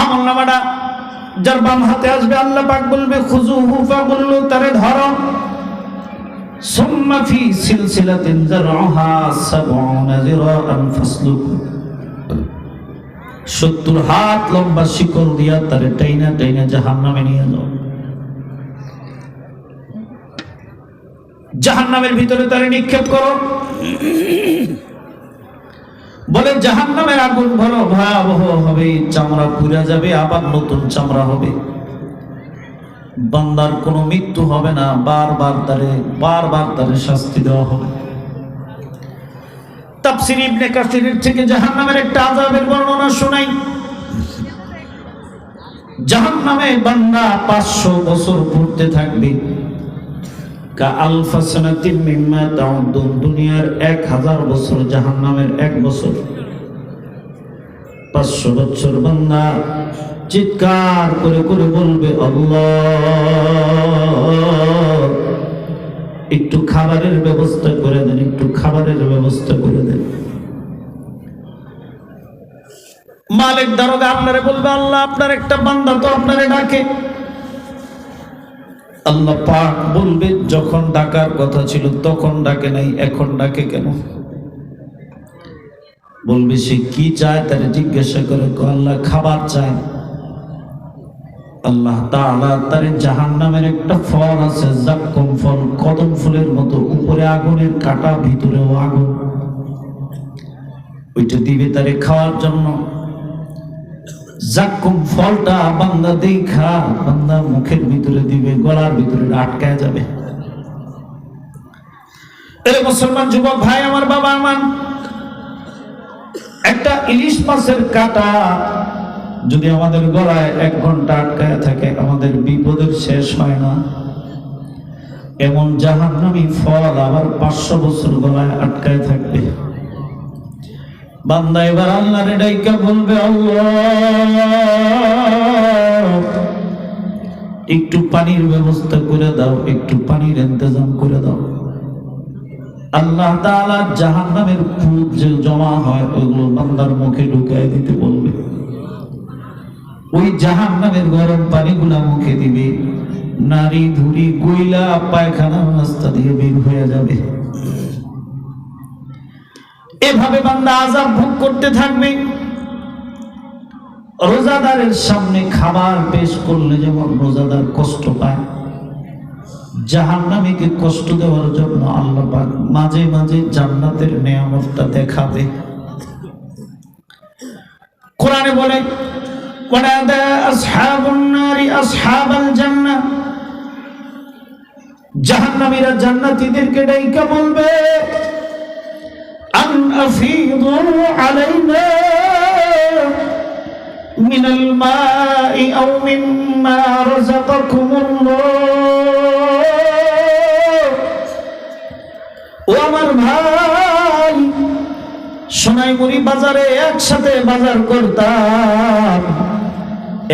আমলনামাটা যার বাম হাতে আসবে আল্লাহ পাক বলবে খুযুহু ফাগুল্লু, তারে ধরো। সুম্মা ফি সিলসিলাতিন যারউহা ৭০ যিরাআন ফাসলুকু, ৭০ হাত লম্বা শিকল দিয়া তারে টাইনা টাইনা জাহান্নামে নিয়ে যাও। জাহান্নামের ভিতরে তারে নিক্ষেপ করো। বলে জাহান্নামের আগুন বড় ভয়াবহ হবে, চামড়া পুড়ে যাবে, আবার নতুন চামড়া হবে। বান্দার কোনো মৃত্যু হবে না, বারবার তারে শাস্তি দেওয়া হবে। তাফসীর ইবনে কাসিরের থেকে জাহান্নামের একটা আযাবের বর্ণনা শোনাই। জাহান্নামে বান্দা ৫০০ বছর পড়তে থাকবে। কাআলফা সানাতিন মিম্মা তাউদ্দুন, দুনিয়ার ১০০০ বছর জাহান্নামের ১ বছর। ৫০০ বছর বান্দা চিৎকার করে করে বলবে আল্লাহ, একটু খাবারের ব্যবস্থা করে দেন, একটু খাবারের ব্যবস্থা করে দেন। মালিক দারোগা আপনারে বলবে আল্লাহ, আপনার একটা বান্দা তো আপনারে ডাকে। আল্লাহ পাক বলবে যখন ডাকার কথা ছিল তখন ডাকে নাই, এখন ডাকে কেন? বলবে সে কি চায় তারে জিজ্ঞাসা করে, আল্লাহ খাবার চায়। আল্লাহ তাআলা তারে জাহান্নামের একটা ফল আছে, যাক্কুম ফল, কদম ফুলের মতো, উপরে আগুনের কাঁটা, ভিতরেও আগুন, ওইটা দিবে তারে খাওয়ার জন্য। যাক্কুম ফলটা বান্দা দেখা বান্দা মুখের ভিতরে দিবে, গলার ভিতরে আটকায় যাবে। এরে মুসলমান যুবক ভাই আমার, বাবা আমার, একটা ইলিশ মাছের কাঁটা যদি আমাদের গলায় ১ ঘন্টা আটকায় থাকে, আমাদের বিপদের শেষ হয় না। এমন জাহান্নামী ফল আবার ৫০০ বছর গলায় আটকায় থাকবে। বান্দা এবার আল্লাহরে ডাইকা বলবে আল্লাহ, একটু পানির ব্যবস্থা করে দাও, একটু পানির ইন্তজাম করে দাও। আল্লাহ তাআলা জাহান্নামের ফুট যে জমা হয় ওগুলো বান্দার মুখে ঢুকায় দিতে বলবে। ওই জাহান্নামের গরম পানিগুলা মুখে দিবে, নারী ধুরি গইলা পায়খানার রাস্তা দিয়ে বের হয়ে যাবে। এভাবে বান্দা আযাব ভোগ করতে থাকবে। রোজাদারের সামনে খাবার পেশ করলে যেমন রোজাদার কষ্ট পায়, জাহান্নামীকে কষ্ট দেওয়ার জন্য আল্লাহ পাক মাঝে মাঝে জান্নাতের নিয়ামতটা দেখাবে। কোরআনে বলে ওয়ানাদা আসহাবুন নারি আসহাবাল জান্নাহ, জাহান্নামীরা জান্নাতীদেরকে ডাইকা বলবে আন আফীদু আলাইনা মিনাল মাই আও মিম্মা রাযাকাকুমুল্লাহ। ও আমার ভাই, সোনাইমুড়ি বাজারে একসাথে বাজার করতাম,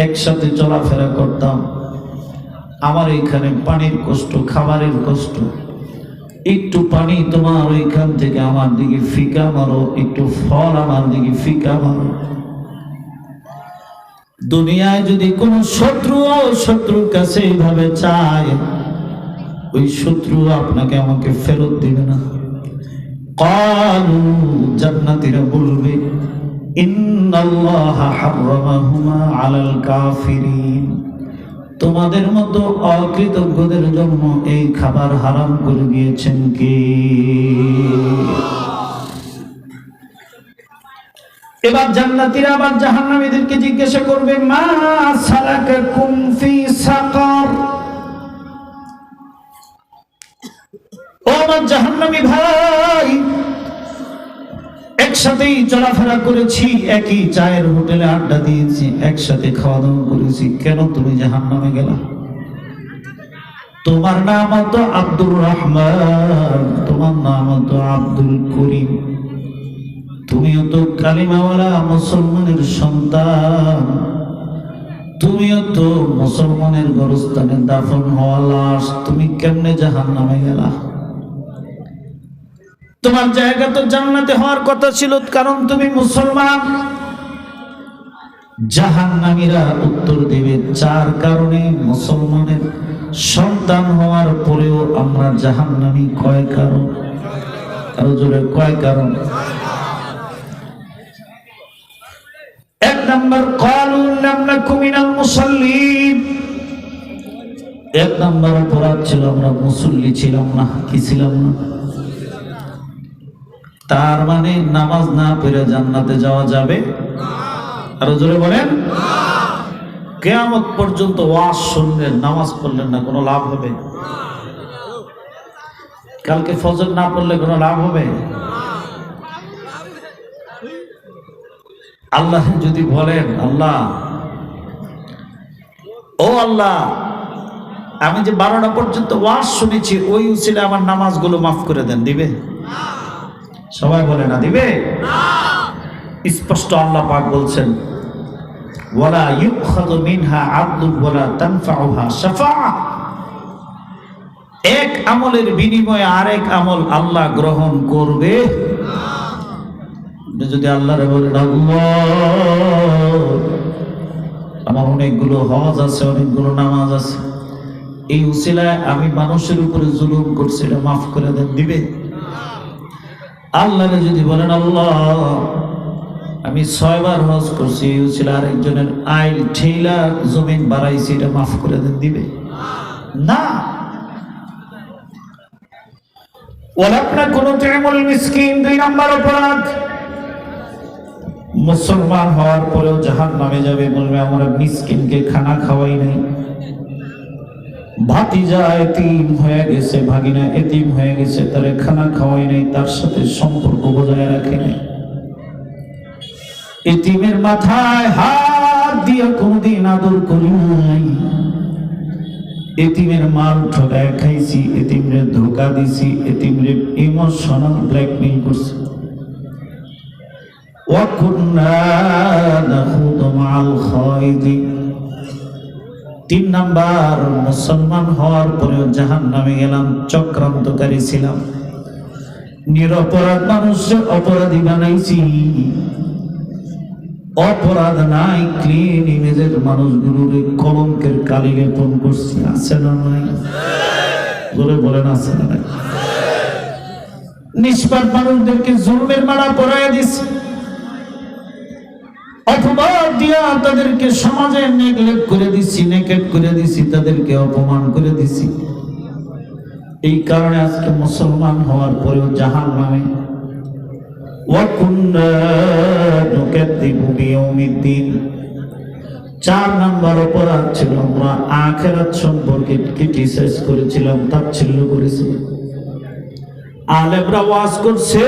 একসাথে চলাফেরা করতাম। আমার এইখানে পানির কষ্ট, খাবারের কষ্ট, একটু পানি তোমার ওইখান থেকে আমার দিকে ফিকা মারো, একটু ফল আমার দিকে ফিকা মারো। দুনিয়ায় যদি কোন শত্রুর কাছে এইভাবে চায়, ওই শত্রু আপনাকে আমাকে ফেরত দিবে না। ক্বালু, জান্নাতীরা বলবে ইন্নাল্লাহা হাররামাহুমা আলাল কাফিরিন, তোমাদের মতো অকৃতজ্ঞদের জন্য এই খাবার হারাম করে দিয়েছেন কে? এবার জান্নাতীরা আবার জাহান্নামীদেরকে জিজ্ঞাসা করবে মা সালাকাকুম ফি সাকার। ও আমার জাহান্নামী ভাই, একসাথেই চলাফেরা করেছি, একই চায়ের হোটেলে আড্ডা দিয়েছি, একসাথে খাওয়া দাওয়া করেছি, কেন তুমি জাহান্নামে গেলা? তোমার নাম তো আব্দুর রহমান, তোমার নাম তো আব্দুল করিম, তুমিও তো কালিমাওয়ালা মুসলমানের সন্তান, তুমিও তো মুসলমানের গোরস্থানে দাফন হওয়া লাশ, তুমি কেমনে জাহান্নামে গেলা? তোমার জায়গা তো জান্নাতে হওয়ার কথা ছিল, কারণ তুমি মুসলমান। জাহান্নামীরা উত্তর দেবে, চার কারণে মুসলমানের সন্তান হওয়ার পরেও আমরা জাহান্নামী। কয় কারণ? আরো জোরে, কয় কারণ? এক নম্বর, ক্বালু লাম নাকু মিনাল মুসাল্লিন। এক নম্বর অপরাধ ছিল আমরা মুসল্লি ছিলাম না। কি ছিলাম না? তার মানে নামাজ না পড়ে জান্নাতে যাওয়া যাবে? আরো জোরে বলেন। কিয়ামত পর্যন্ত ওয়াজ শুনলেন, নামাজ পড়লেন না, কোনো লাভ হবে? কালকে ফজর না পড়লে কোনো লাভ হবে? আল্লাহ যদি বলেন, আল্লাহ, ও আল্লাহ, আমি যে 12টা পর্যন্ত ওয়াজ শুনেছি, ওই উসিলায় আমার নামাজগুলো মাফ করে দেন, দিবে? সবাই বলে না, দিবে? স্পষ্ট আল্লাহ পাক বলছেন, ওয়ালা ইউখাযু মিনহা আদলুন ওয়ালা তানফাউহা শাফাআহ। এক আমলের বিনিময়ে আরেক আমল আল্লাহ গ্রহণ করবে না। যদি আল্লাহরে বলেন, আল্লাহ, আমার অনেকগুলো হজ আছে, অনেকগুলো নামাজ আছে, এই উসিলায় আমি মানুষের উপরে জুলুম করছি, এটা মাফ করে দেন, দিবে? আল্লাহরে যদি বলেন, আল্লাহ, আমি 6 বার হজ করছি, এই উসিলায় আরেকজনের আইল ঠেলা জমিন বাড়াইছি, এটা মাফ করে দেন, দিবে? না। ওয়ালাকনা কোন তু'মুল মিসকিন, 2 নম্বর অপরাধ। মুসলমান হওয়ার পরেও জাহান্নামে যাবে, বলবে আমরা মিসকিনকে খানা খাওয়াই নাই। ভাতিজা এতিম হয়ে গেছে, ভাগিনা এতিম হয়ে গেছে, তারে খানা খাওয়াই নাই, তার সাথে সম্পর্ক বজায় রাখে নাই। এতিমের মাথায় হাত দিয়ে কোনদিন আদর করি নাই। এতিমের মাল ঠকায় খাইছি, এতিমরে ধোকা দিছি, এতিমরে ইমোশনাল ব্ল্যাকমেইল করছি। ওয়া কুন্না নাখুদু মাআল খায়দিন। 3 নাম্বার, মুসলমান হওয়ার পরেও জাহান্নামে গেলাম, চক্রান্তকারী ছিলাম। নিরপরাধ মানুষকে অপরাধী বানাইছি। অপরাধ নাই, ক্লিন ইমেজের মানুষগুলোর কলঙ্কের কালি লেপন করছি। আছে না নাই? বলে বলেন, আছে না নাই? নিষ্পাপ মানুষদেরকে জুলমের মালা পরায় দিছি, অপবাদ দিয়া তাদেরকে সমাজে নেগলেক্ট করে দিছি, নেকেট করে দিছি, তাদেরকে অপমান করে দিছি। এই কারণে আজকে মুসলমান হওয়ার পরেও জাহান্নামে। ওয়া কুন্না নুকাযযিবু বিয়াউমিদ্দিন। 4 নাম্বার অপরাধ ছিল আমরা আখিরাত সম্পর্কে ক্রিটিসাইজ করেছিলাম, তাচ্ছিল্য করেছিলাম। আলেমরা ওয়াজ করছে,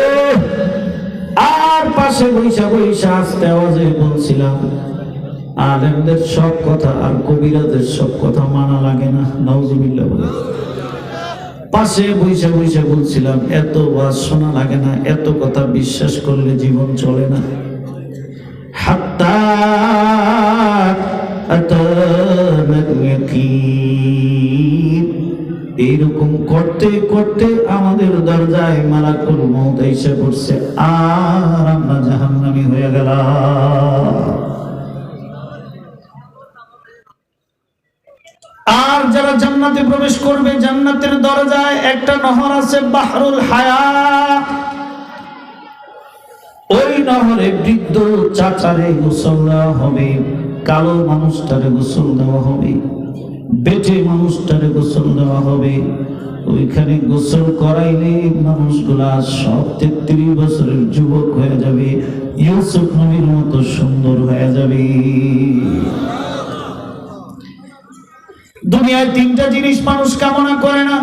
আর পাশে বৈশা বৈশা আস্তে আওয়াজে বলছিলাম, আলেমদের সব কথা আর কবিরাজের সব কথা মানা লাগে না। নাউজুবিল্লাহ বলে পাশে বৈশা বৈশা বলছিলাম, এত ওয়াজ শোনা লাগে না, এত কথা বিশ্বাস করলে জীবন চলে না। হাত্তা আতানাল ইয়াকিন। এইরকম করতে করতে আমাদের দরজায় মালাকুল মউত এসে পড়ছে, আর আমরা জাহান্নামী হয়ে গেলাম। আর যারা জান্নাতে প্রবেশ করবে, জান্নাতের দরজায় একটা নহর আছে, বাহরুল হায়াত। ওই নহরে বৃদ্ধ চাচারে গোসল দেওয়া হবে, কালো মানুষটারে গোসল দেওয়া হবে, বেটে মানুষটারে গোসল দেওয়া হবে। ওইখানে গোসল করাইলে মানুষগুলা সব 33 বছরের যুবক হয়ে যাবে, ইউসুফ নবীর মতো সুন্দর হয়ে যাবে। দুনিয়ায় 3টা জিনিস মানুষ কামনা করে না।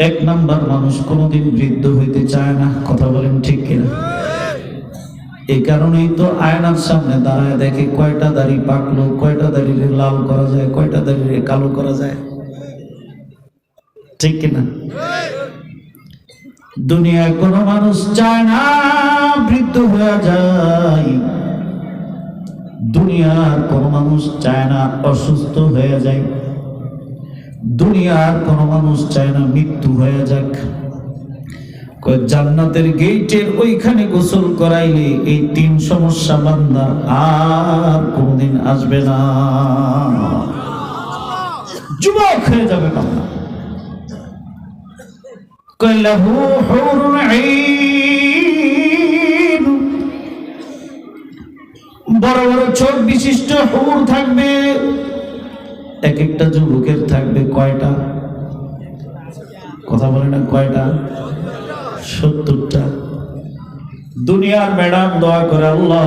1 নাম্বার, মানুষ কোনোদিন বৃদ্ধ হইতে চায় না। কথা বলেন ঠিক কিনা? এই কারণেই তো আয়নার সামনে দাঁড়ায় দেখে কয়টা দাড়ি পাকলো, কয়টা দাড়ি লাল করা যায়, কয়টা দাড়ি কালো করা যায়। ঠিক কিনা? দুনিয়ায় কোনো মানুষ চায় না বৃদ্ধ হয়ে যায়। দুনিয়ার কোনো মানুষ চায় না অসুস্থ হয়ে যায়। দুনিয়ার কোনো মানুষ চায় না মৃত্যু হয়ে যাক। জান্নাতের গেটের ওইখানে গোসল করাইলে এই 3 সমস্যা বান্দা আর কোনদিন আসবে না, যুবক হয়ে যাবে বান্দা। লাহু হুরুন আইন, বড় বড় চোখ বিশিষ্ট হুর থাকবে। এক একটা যুবকের থাকবে কয়টা? কথা বলে না, কয়টা? 70টা। দুনিয়ার ম্যাডাম দোয়া করে, আল্লাহ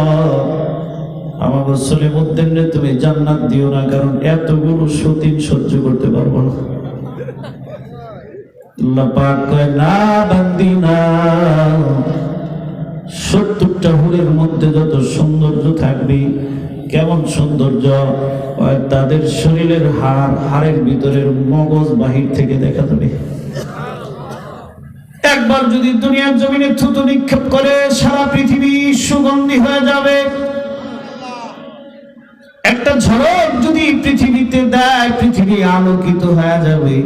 আমার সলিমুদ্দিন রে তুমি জান্নাত দিও না, কারণ এতগুলো সতীন সহ্য করতে পারবো না। আল্লাহ পাক কয়, না বান্দি না, 70টা হুরের মধ্যে যত সৌন্দর্য থাকবে, কেমন সৌন্দর্য, তাদের শরীরের হাড়ের ভিতরের মগজ বাহির থেকে দেখা যাবে। একবার যদি দুনিয়ার জমিনে থুতু নিক্ষেপ করে সারা পৃথিবী সুগন্ধি হয়ে যাবে। একটা ঝলক যদি পৃথিবীতে দেয়, পৃথিবী আলোকিত হয়ে যাবে।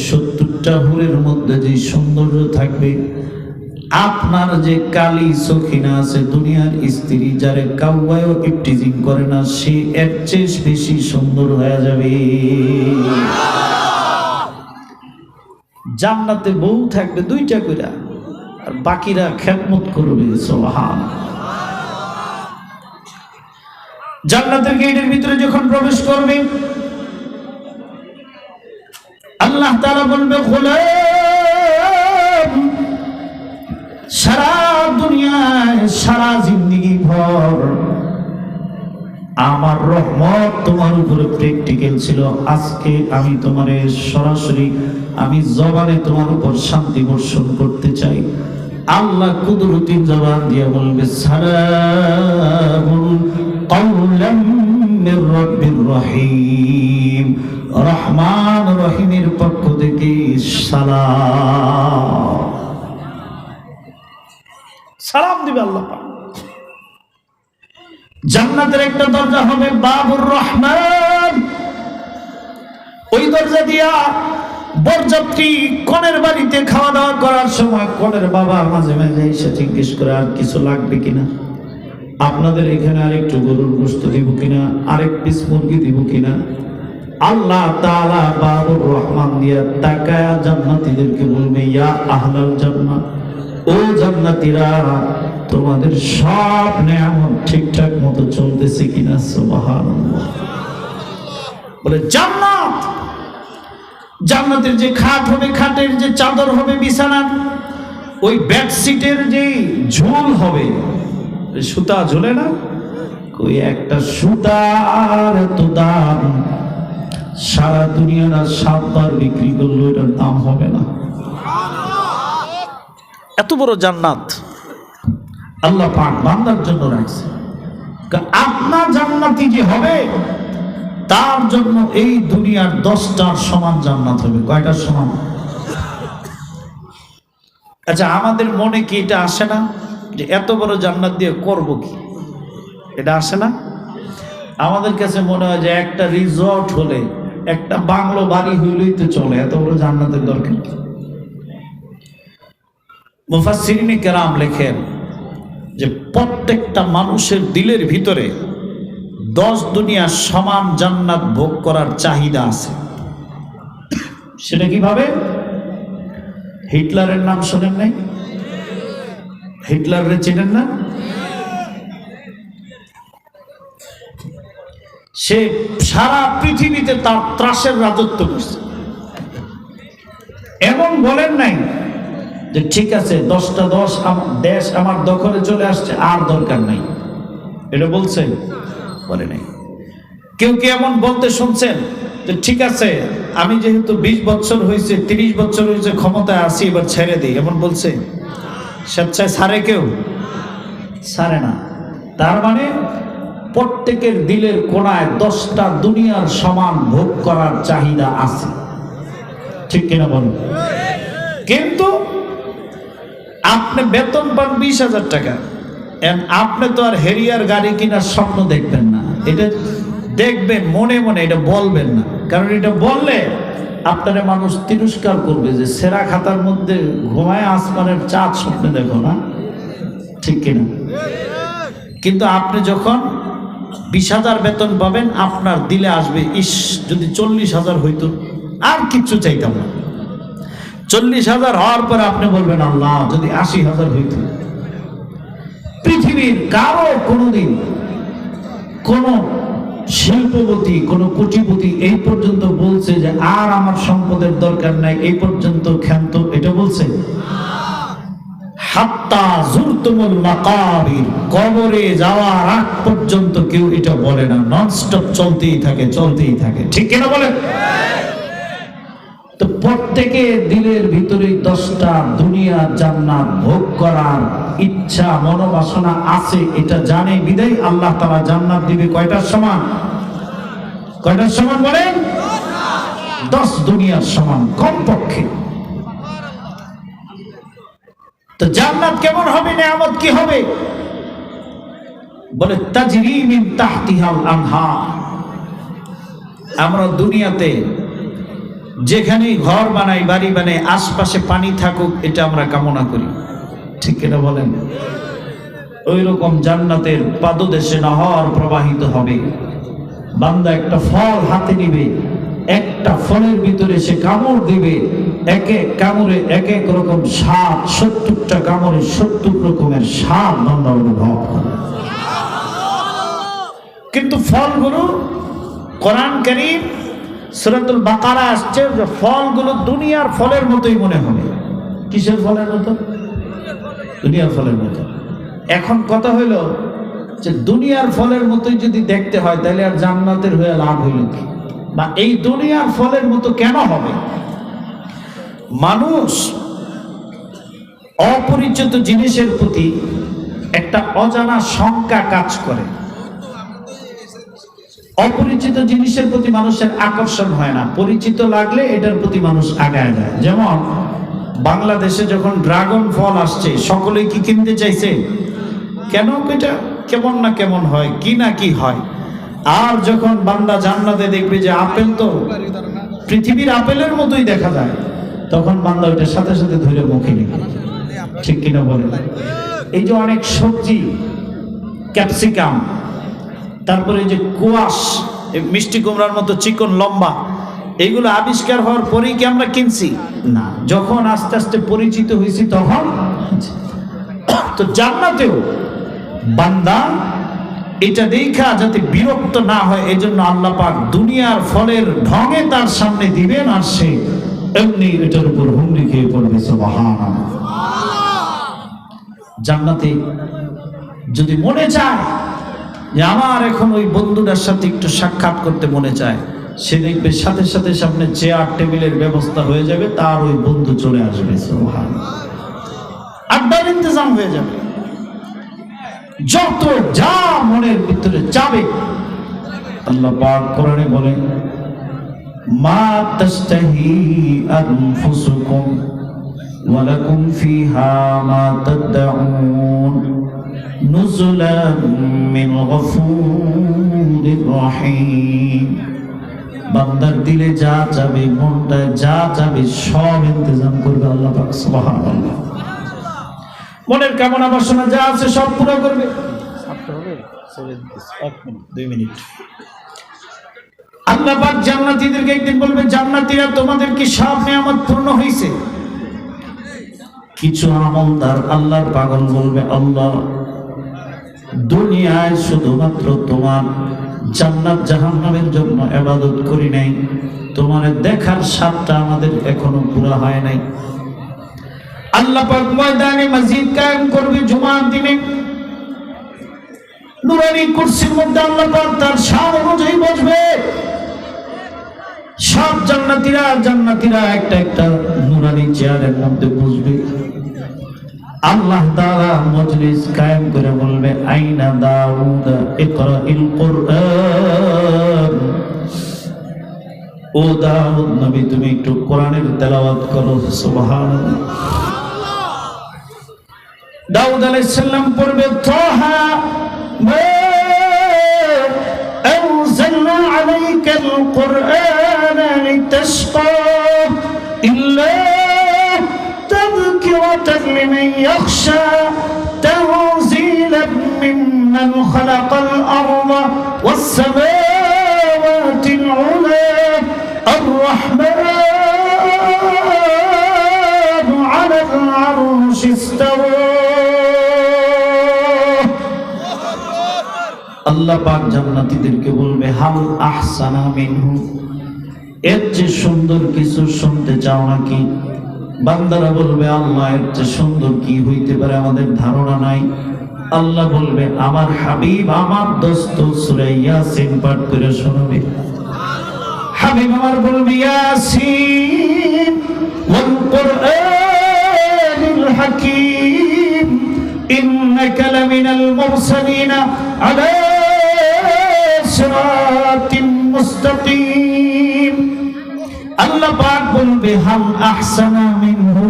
70টা হুরের মধ্যে যে সৌন্দর্য থাকবে, আপনার যে কালী সখিনা আছে দুনিয়ার স্ত্রী, যারে কাউয়াও ইফটিজিং করে না, সে এর চেয়ে বেশি সুন্দর হয়ে যাবে। জান্নাতে বউ থাকবে 2টা করে, আর বাকিরা খেদমত করবে। সুবহানাল্লাহ। জান্নাতের গেটের ভিতরে যখন প্রবেশ করবে, আল্লাহ তাআলা বলবে, গোলাম, সারা দুনিয়ায় সারা জিন্দেগি ভর আমার রহমত তোমার উপরে প্র্যাকটিক্যাল ছিল, আজকে আমি তোমারে সরাসরি আমি জবানে তোমার উপর শান্তি বর্ষণ করতে চাই। আল্লাহ কুদরতি জবান দিয়ে বলবে, সালামুন কাওলাম মির রাব্বির রহিম, রহমান রহিমের পক্ষ থেকে সালাম। সালাম দিবে আল্লাহ পাক। জান্নাতের একটা দরজা হবে বাবুর রহমান, ওই দরজা দিয়া বরযাত্রী কনের বাড়িতে খাওয়া দাওয়া করার সময় কনের বাবা মাঝে মাঝে এসে জিজ্ঞেস করে, আর কিছু লাগবে কিনা, আপনাদের এখানে আরেকটু গরুর গোশত দিব কিনা, আরেক পিস মুরগি দিব কিনা। আল্লাহ তাআলা বাবুর রহমান দিয়া তাকায়া জান্নাতীদেরকে বলবে, ইয়া আহলাল জান্নাত, ও জান্নাতীরা, তোমাদের সব নেয়ামত ঠিকঠাক মতো চলতেছে কিনা? সুবহানাল্লাহ। বলে জান্নাত, জান্নাতের যে খাট হবে, খাটের যে চাদর হবে, বিছানা, ওই বেডশিটের যে ঝুল হবে, সুতা ঝুলে না, ওই একটা সুতার এত দাম, সারা দুনিয়ার 7 বার বিক্রি করলেও এটার দাম হবে না। এত বড় জান্নাত আল্লাহ পাক বান্দার জন্য রাখছে। আপনার জান্নাতি যে হবে, তার জন্য এই দুনিয়ার 10টার সমান জান্নাত হবে। কয়টার সমান? আচ্ছা, আমাদের মনে কি এটা আসে না যে এত বড় জান্নাত দিয়ে করব কি? এটা আসে না? আমাদের কাছে মনে হয় যে একটা রিসর্ট হলে, একটা বাংলো বাড়ি হইলেই তো চলে, এত বড় জান্নাতের দরকার কি? মুফাসসিরিনে কেরাম লেখেন যে প্রত্যেকটা মানুষের দিলের ভিতরে 10 দুনিয়ার সমান জান্নাত ভোগ করার চাহিদা আছে। সেটা কিভাবে? হিটলারের নাম শোনেন নাই? হিটলারের চেনেন না? সে সারা পৃথিবীতে তার ত্রাসের রাজত্ব করছে। এমন বলেন নাই যে ঠিক আছে 10টা দেশ আমার দখলে চলে আসছে, আর দরকার নাই, এটা বলছে? বলে নাই। কেউ কি এমন বলতে শুনছেন যে ঠিক আছে আমি যেহেতু 20 বছর হয়েছে, 30 বছর হয়েছে ক্ষমতায় আছি, এবার ছেড়ে দিই, এমন বলছে? স্বেচ্ছায় ছাড়ে? কেউ ছাড়ে না। তার মানে প্রত্যেকের দিলের কোণায় 10টা দুনিয়ার সমান ভোগ করার চাহিদা আছে, ঠিক কিনা বলুন? কিন্তু আপনি বেতন পান 20,000 টাকা, আপনি তো আর হেরিয়ার গাড়ি কেনার স্বপ্ন দেখবেন না। এটা দেখবেন মনে মনে, এটা বলবেন না, কারণ এটা বললে আপনারা মানুষ তিরস্কার করবে যে সেরা খাতার মধ্যে ঘুমায় আসমানের চাঁদ স্বপ্নে দেখো না, ঠিক কিনা? কিন্তু আপনি যখন 20,000 বেতন পাবেন, আপনার দিলে আসবে, ইস যদি 40,000 হইতো, আর কিচ্ছু চাইতাম না। 40,000 হওয়ার পরে আপনি বলবেন আল্লাহ যদি 80,000 হইতো। পৃথিবীর কারো কোনোদিন কোন শিল্পপতি, কোন কোটিপতি এই পর্যন্ত বলছে যে আর আমার সম্পদের দরকার নাই, এই পর্যন্ত ক্ষান্ত, এটা বলছে? হাত্তা জুরতুমুল মাকাবির, কবরে যাওয়ার আগ পর্যন্ত কেউ এটা বলে না, ননস্টপ চলতেই থাকে, চলতেই থাকে, ঠিক কিনা বলেন? তো প্রত্যেকে দিলের ভিতরে 10টা দুনিয়া জান্নাত ভোগ করার ইচ্ছা মনোবাসনা আছে, এটা জানে বিদায় আল্লাহ তাআলা জান্নাত দিবে কয়টার সমান? কয়টার সমান বলেন? 10 দুনিয়ার সমান কমপক্ষে। তো জান্নাত কেমন হবে, নিয়ামত কি হবে? বলে তাজরি মিন তাহতিহাল আনহার। আমরা দুনিয়াতে যেখানে ঘর বানাই, বাড়ি বানাই, আশপাশে পানি থাকুক, এটা আমরা কামনা করি, ঠিক কিনা বলেন? ওই রকম জান্নাতের পাদদেশে নহর প্রবাহিত হবে। বান্দা একটা ফল হাতে নিবে, একটা ফলের ভিতরে সে কামড় দিবে, এক এক কামড়ে এক এক রকম স্বাদ, 70টা কামড়ে 70 রকমের স্বাদ বান্দা অনুভব করে। কিন্তু ফলগুলো কোরআন কারীম সূরাতুল বাকারা আসছে যে ফলগুলো দুনিয়ার ফলের মতোই মনে হবে। কিসের ফলের মতো? দুনিয়ার ফলের মতো। এখন কথা হইল যে দুনিয়ার ফলের মতোই যদি দেখতে হয় তাহলে আর জান্নাতের হয়ে লাভ হইল কি? বা এই দুনিয়ার ফলের মতো কেন হবে? মানুষ অপরিচিত জিনিসের প্রতি একটা অজানা শঙ্কা কাজ করে। অপরিচিত জিনিসের প্রতি মানুষের আকর্ষণ হয় না, পরিচিত লাগলে এটার প্রতি মানুষ আগায় যায়। যেমন বাংলাদেশে যখন ড্রাগন ফল আসছে, সকলেই কি কিনতে চাইছে? কেন? এটা কেমন না কেমন হয়, কি না কি হয়। আর যখন বান্দা জান্নাতে দেখবে যে আপেল তো পৃথিবীর আপেলের মতোই দেখা যায়, তখন বান্দা ওইটার সাথে সাথে ধরে মুখে নিবে, ঠিক কিনা বলে? এই যে অনেক সবজি, ক্যাপসিকাম, তারপরে যে কোয়াশ, মিষ্টি কুমড়ার মতো চিকন লম্বা, এইগুলো আবিষ্কার হওয়ার পরেই কি আমরা কিনছি? না, যখন আস্তে আস্তে পরিচিত হয়েছি তখন। তো জান্নাতেও বান্দা এটা দেখা যাতে বিরক্ত না হয়, এই জন্য আল্লাহ পাক দুনিয়ার ফলের ঢঙে তার সামনে দিবেন, আর সে এমনি এটার উপর হুমড়ি খেয়ে পড়বে। সুবহানাল্লাহ। জান্নাতে যদি মনে চায় যে আমার এখন ওই বন্ধুটার সাথে একটু সাক্ষাৎ করতে মনে চায়, সে দেখবে সাথে সাথে সামনে চেয়ার টেবিলের ব্যবস্থা হয়ে যাবে, তার ওই বন্ধু চলে আসবে। সুবহানাল্লাহ। আড্ডার ইন্তজাম হয়ে যাবে। যত যা মনের ভিতরে যাবে, আল্লাহ পাক কোরআনে বলেন মা তাস্তাহি আনফুসুকুম ওয়া লাকুম ফিহা মা তাদউন নুজুলাম মিন গফুরির রহিম। বান্দার দিলে যা যাবে, মনটা যা যাবে, সব ইন্তজাম করবে আল্লাহ পাক। সুবহানাল্লাহ। মনের কামনা বাসনা যা আছে সব পুরো করবে। 2 মিনিট। আল্লাহ পাক জান্নাতীদেরকে একদিন বলবে, জান্নাতীরা তোমাদের কি সব নিয়ামত পূর্ণ হয়েছে? কিছু আমলদার আল্লাহর পাগল বলবে, আল্লাহ দুনিয়ায় শুধুমাত্র তোমার জান্নাত জাহান্নামের জন্য ইবাদত করি নাই, তোমার দেখার স্বাদটা আমাদের এখনো পুরো হয় নাই। আল্লাহ পাক ময়দানে মসজিদ কায়েম করবে জুমার দিনে, নুরানি কুরসির মধ্যে আল্লাহ পাক তার শান অনুযায়ী বসবে। সব জান্নাতীরা একটা একটা নুরানি চেয়ারের মধ্যে বসবে। আল্লাহ তাআলা মজলিস কায়েম করে বলবে, আইনা দাউদ ইকরাইল কুরআন। ও দাউদ নবী, তুমি একটু কোরআনের তেলাওয়াত করো। সুবহানাল্লাহ। দাউদ আলাইহিস সালাম পড়বে, তাহা মা আনজালনা আলাইকাল কুরআনা লিতাশকা। يخشى تنزيلا ممن خلق الأرض والسماوات العلى الرحمن على العرش استوى আল্লাহ পাক জান্নাতীদেরকে বলবে হাল আহসানা মিনহু, এর চেয়ে সুন্দর কিছু শুনতে চাও নাকি? বান্দারা বলবে আল্লাহ এর চেয়ে সুন্দর কি হইতে পারে, আমাদের ধারণা নাই। আল্লাহ বলবে আমার হাবিব আমার দোস্ত সূরা ইয়াসিন পাঠ করে শোনাবে। হাবিব আমার বলবে ইয়াসিন ওয়াল কুরআনিল হাকীম ইন্নাকা লামিনাল মুরসালিনা আলা সিরাতিন মুস্তাকিম। আল্লাহ পাক বলবে হাল আহসানা মিনহু,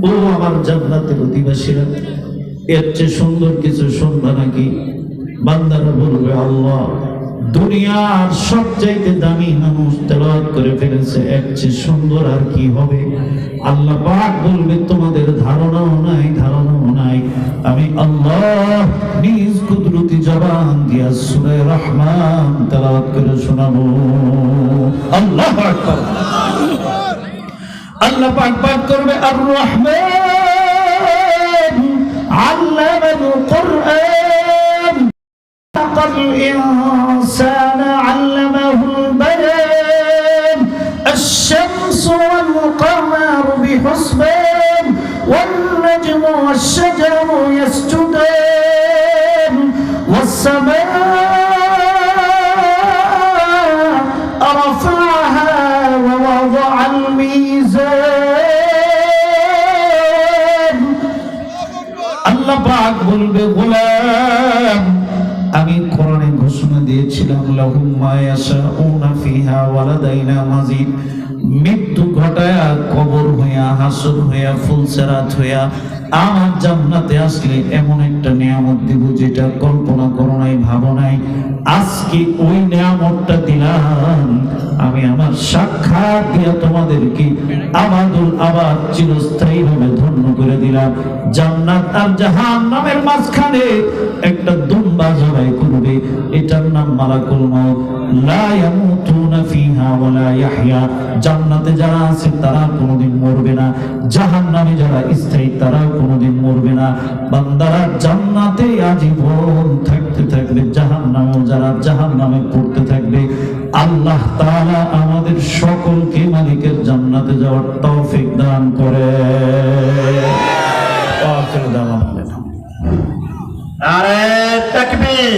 ও আমার জান্নাতের অধিবাসীরা এর চেয়ে সুন্দর কিছু শুনবা নাকি? বান্দারা বলবে আল্লাহ দুনিয়ার সবচাইতে দামি মানুষ তেলাওয়াত করে ফেলেছে, এর চেয়ে সুন্দর আর কি হবে? আল্লাহ পাক বলবে তোমাদের ধারণাও নাই, ধারণাও নাই। আমি আল্লাহ নিজ কুদরতি জবান দিয়া সূরা রহমান তেলাওয়াত করে শোনাবো। আল্লাহু আকবার। আল্লাহ পাক পাঠ করবে আর রহমান আল্লামাল কুরআন খালাকাল ইনসানা আল্লামাহুল বায়ান আশ-শামসু ওয়াল কামারু বিহুসবান ওয়ান নাজমু ওয়াশ-শাজারু ইয়াসজুদান ওয়াস-সামাa'u রাফa'aha ওয়া ওয়াদা'আল মিজান। আল্লাহ পাক বলবে গোলাম আমি কোরআনে ঘোষণা দিয়েছিলাম লাহুম মা ইয়াশাউনা ফিহা ওয়া লাদাইনা মাজিদ, মৃত্যু ঘটায়া কবর হইয়া হাসর হইয়া ফুলসেরাত হইয়া আমার জান্নাতে আসলে এমন একটা নিয়ামত দিব যেটা কল্পনা করো নাই, ভাবো নাই। আজকে ওই নিয়ামতটা দিলাম আমি আমার সাক্ষাৎ দিয়া তোমাদেরকে আমাদুল আবাদ চিরস্থায়ী ভাবে ধন্য করে দিলাম। জান্নাত আর জাহান্নামের মাঝখানে একটা দুম্বা জবাই করবে, এটার নাম মালাকুল মউত। লা ইয়ামুতুনা ফিহা ওয়া লা ইয়াহইয়া, জান্নাতে যারা আছে তারা কোনোদিন মরবে না, জাহান্নামে যারা স্থায়ী তারা কোনোদিন মরবে না। বান্দারা জান্নাতে আজীবন থাকতে থাকবে, জাহান্নামেও যারা জাহান্নামে পড়তে থাকবে। আল্লাহ তাআলা আমাদের সকলকে মালিকের জান্নাতে যাওয়ার তৌফিক দান করে। আখির দাওয়ানা। নারে তাকবীর।